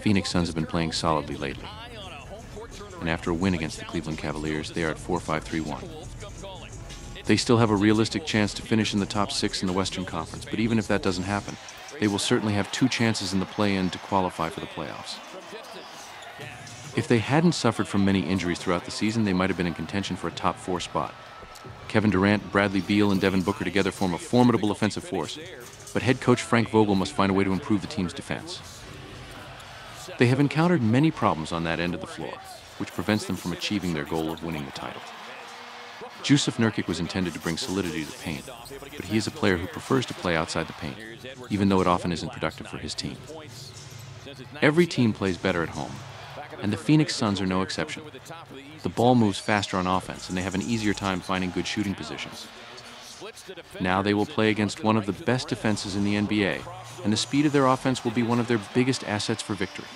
Phoenix Suns have been playing solidly lately, and after a win against the Cleveland Cavaliers, they are at 4-5-3-1. They still have a realistic chance to finish in the top 6 in the Western Conference, but even if that doesn't happen, they will certainly have 2 chances in the play-in to qualify for the playoffs. If they hadn't suffered from many injuries throughout the season, they might have been in contention for a top 4 spot. Kevin Durant, Bradley Beal, and Devin Booker together form a formidable offensive force, but head coach Frank Vogel must find a way to improve the team's defense. They have encountered many problems on that end of the floor, which prevents them from achieving their goal of winning the title. Jusuf Nurkic was intended to bring solidity to the paint, but he is a player who prefers to play outside the paint, even though it often isn't productive for his team. Every team plays better at home, and the Phoenix Suns are no exception. The ball moves faster on offense, and they have an easier time finding good shooting positions. Now they will play against one of the best defenses in the NBA, and the speed of their offense will be one of their biggest assets for victory.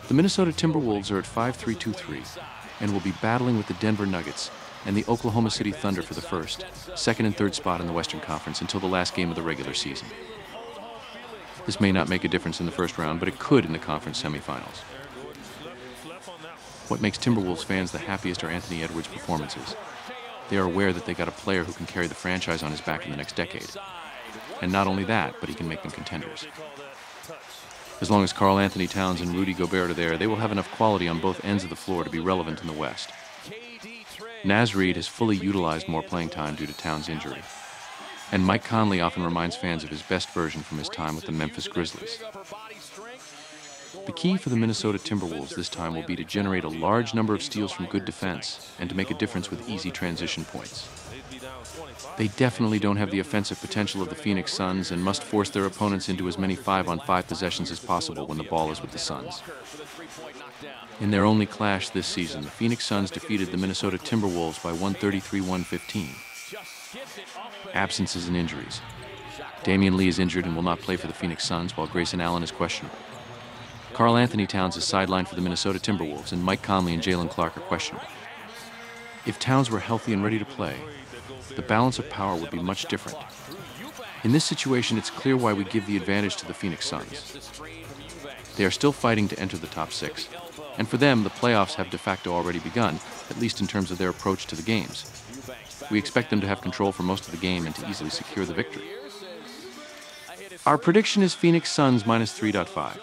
The Minnesota Timberwolves are at 5-3-2-3 and will be battling with the Denver Nuggets and the Oklahoma City Thunder for the first, second, and third spot in the Western Conference until the last game of the regular season. This may not make a difference in the first round, but it could in the conference semifinals. What makes Timberwolves fans the happiest are Anthony Edwards' performances. They are aware that they got a player who can carry the franchise on his back in the next decade. And not only that, but he can make them contenders. As long as Karl Anthony Towns and Rudy Gobert are there, they will have enough quality on both ends of the floor to be relevant in the West. Naz Reid has fully utilized more playing time due to Towns' injury. And Mike Conley often reminds fans of his best version from his time with the Memphis Grizzlies. The key for the Minnesota Timberwolves this time will be to generate a large number of steals from good defense and to make a difference with easy transition points. They definitely don't have the offensive potential of the Phoenix Suns and must force their opponents into as many 5-on-5 possessions as possible when the ball is with the Suns. In their only clash this season, the Phoenix Suns defeated the Minnesota Timberwolves by 133-115. Absences and injuries. Damian Lee is injured and will not play for the Phoenix Suns, while Grayson Allen is questionable. Karl Anthony Towns is sidelined for the Minnesota Timberwolves, and Mike Conley and Jalen Clark are questionable. If Towns were healthy and ready to play, the balance of power would be much different. In this situation, it's clear why we give the advantage to the Phoenix Suns. They are still fighting to enter the top 6, and for them, the playoffs have de facto already begun, at least in terms of their approach to the games. We expect them to have control for most of the game and to easily secure the victory. Our prediction is Phoenix Suns -3.5.